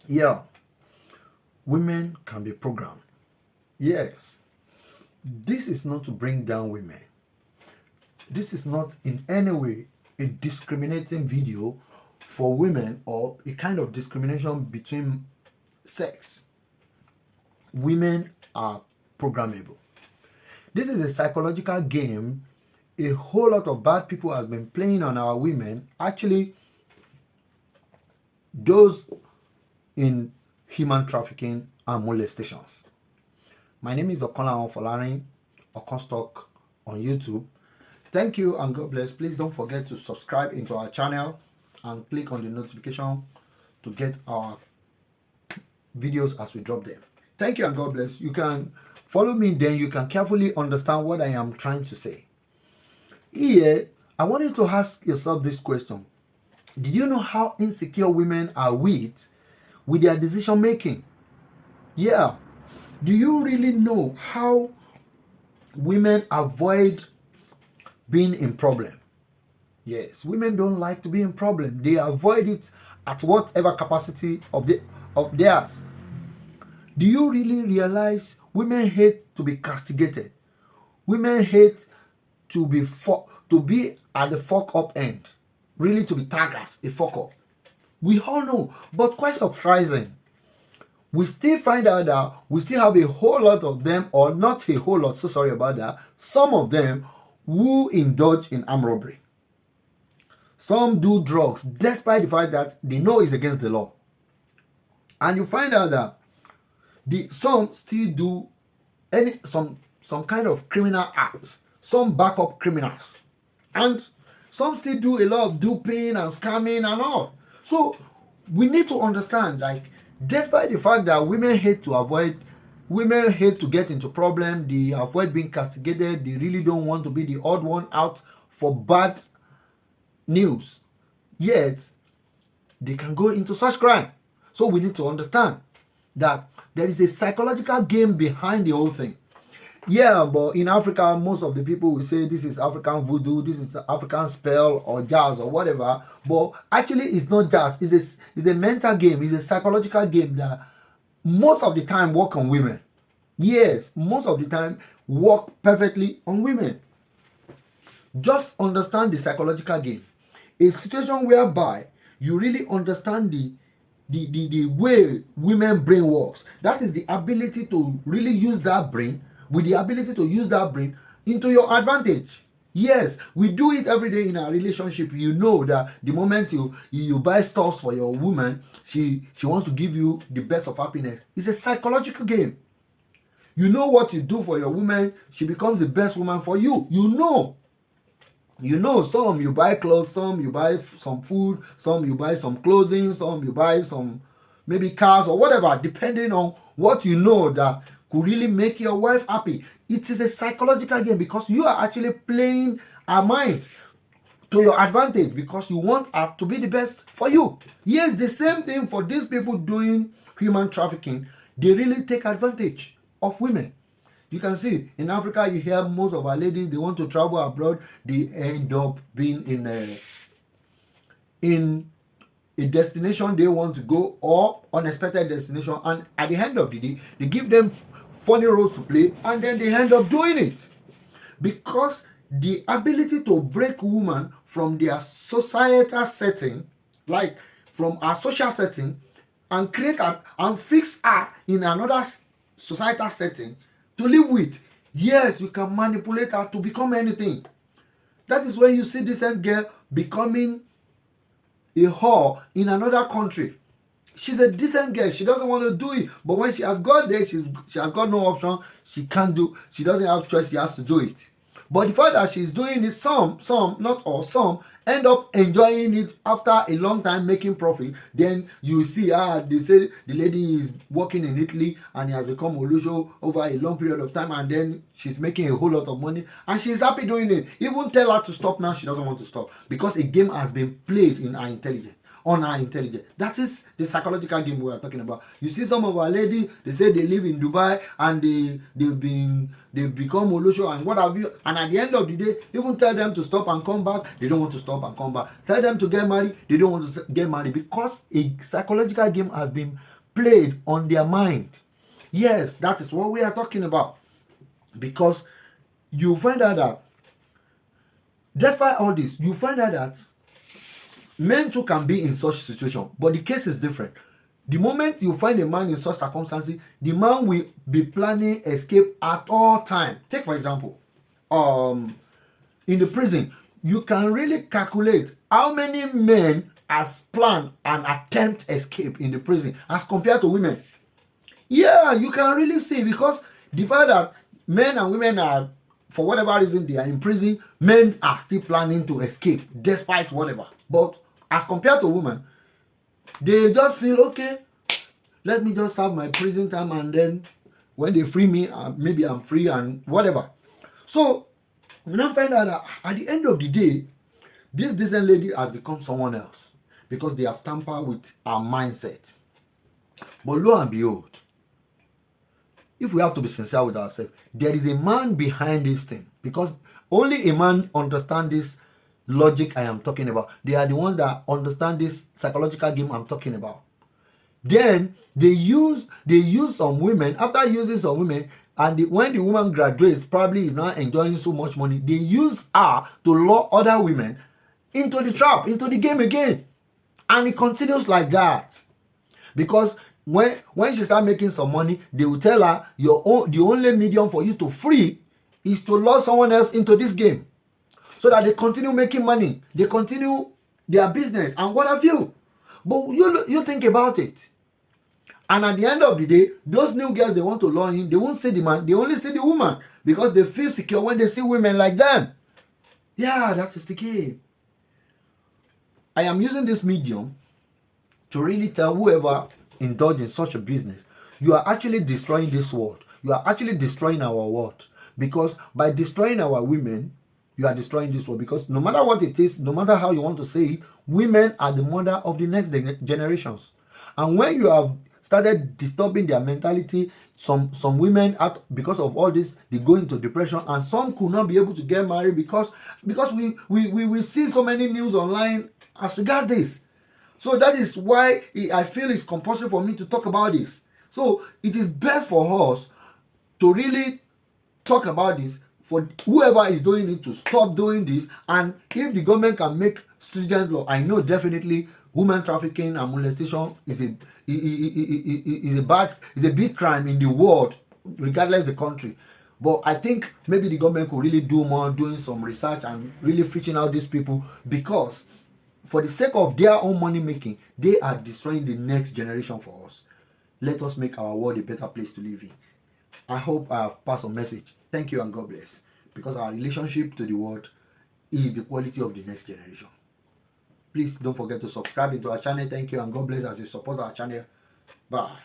Yeah, women can be programmed. Yes, this is not to bring down women. This is not in any way a discriminating video for women or a kind of discrimination between sex. Women are programmable. This is a psychological game a whole lot of bad people have been playing on our women. Actually, those in human trafficking and molestations. My name is Okantalks on YouTube. Thank you and God bless. Please don't forget to subscribe into our channel and click on the notification to get our videos as we drop them. Thank you and God bless. You can follow me, then you can carefully understand what I am trying to say. Here, I want you to ask yourself this question. Did you know how insecure women are with their decision making? Yeah. Do you really know how women avoid being in problem? Yes, women don't like to be in problem. They avoid it at whatever capacity of theirs. Do you really realize women hate to be castigated? Women hate to be at the fuck up end. Really to be tagged as a fuck up. We all know, but quite surprising. We still find out that we still have a whole lot of them, or not a whole lot, so sorry about that, some of them who indulge in armed robbery. Some do drugs, despite the fact that they know it's against the law. And you find out that some still do some kind of criminal acts. Some back up criminals. And some still do a lot of duping and scamming and all. So we need to understand, like, despite the fact that women hate to get into problem, they avoid being castigated, they really don't want to be the odd one out for bad news, yet they can go into such crime. So we need to understand that there is a psychological game behind the whole thing. Yeah, but in Africa, most of the people will say this is African voodoo, this is African spell or jazz or whatever. But actually, it's not jazz. It's a mental game. It's a psychological game that most of the time work on women. Yes, most of the time work perfectly on women. Just understand the psychological game. A situation whereby you really understand the way women brain works. That is the ability to really use that brain, with the ability to use that brain into your advantage. Yes, we do it every day in our relationship. You know that the moment you buy stuff for your woman, she wants to give you the best of happiness. It's a psychological game. You know what you do for your woman, she becomes the best woman for you. You know, some you buy clothes, some you buy some food, some you buy some clothing, some you buy some maybe cars or whatever, depending on what you know that could really make your wife happy. It is a psychological game because you are actually playing her mind to your advantage because you want her to be the best for you. Yes, the same thing for these people doing human trafficking. They really take advantage of women. You can see in Africa, you hear most of our ladies, they want to travel abroad, they end up being in a destination they want to go or unexpected destination, and at the end of the day, they give them funny roles to play, and then they end up doing it because the ability to break woman from their societal setting, like from our social setting, and create and fix her in another societal setting to live with. Yes, you can manipulate her to become anything. That is when you see this girl becoming a whore in another country. She's a decent girl. She doesn't want to do it. But when she has got there, she has got no option. She can't do. She doesn't have choice. She has to do it. But the fact that she's doing it, some, not all, some end up enjoying it after a long time making profit. Then you see, they say the lady is working in Italy and he has become Olusho over a long period of time, and then she's making a whole lot of money and she's happy doing it. Even tell her to stop now, she doesn't want to stop because a game has been played in her intelligence. on our intelligence. That is the psychological game we are talking about. You see some of our ladies, they say they live in Dubai and they've become Olosho and what have you, and at the end of the day, even tell them to stop and come back, they don't want to stop and come back. Tell them to get married, they don't want to get married, because a psychological game has been played on their mind. Yes, that is what we are talking about. Because you find out that despite all this, you find out that men too can be in such situation, but the case is different. The moment you find a man in such circumstances, the man will be planning escape at all time. Take for example, in the prison, you can really calculate how many men has planned an attempt escape in the prison as compared to women. Yeah, you can really see, because the fact that men and women are, for whatever reason, they are in prison, men are still planning to escape despite whatever. But as compared to women, they just feel, okay, let me just serve my prison time, and then when they free me, maybe I'm free and whatever. So we now find out that at the end of the day, this decent lady has become someone else because they have tampered with our mindset. But lo and behold, if we have to be sincere with ourselves, there is a man behind this thing, because only a man understands this logic I am talking about. They are the ones that understand this psychological game I'm talking about. Then they use some women. After using some women, and when the woman graduates, probably is now enjoying so much money, they use her to lure other women into the trap, into the game again, and it continues like that. Because when she start making some money, they will tell her the only medium for you to free is to lure someone else into this game, so that they continue making money, they continue their business and what have you. But you think about it, and at the end of the day, those new girls, they want to lure in, they won't see the man, they only see the woman, because they feel secure when they see women like them. Yeah, that is the game. I am using this medium to really tell whoever indulge in such a business, you are actually destroying this world. You are actually destroying our world, because by destroying our women, you are destroying this world. Because no matter what it is, no matter how you want to say it, women are the mother of the next generations. And when you have started disturbing their mentality, some women, because of all this, they go into depression, and some could not be able to get married because we see so many news online as regards this. So that is why I feel it's compulsory for me to talk about this. So it is best for us to really talk about this, for whoever is doing it to stop doing this. And if the government can make stringent law, I know definitely women trafficking and molestation is a big crime in the world, regardless the country. But I think maybe the government could really do more, doing some research and really fishing out these people, because for the sake of their own money making, they are destroying the next generation for us. Let us make our world a better place to live in. I hope I have passed a message. Thank you and God bless. Because our relationship to the world is the quality of the next generation. Please don't forget to subscribe into our channel. Thank you and God bless as you support our channel. Bye.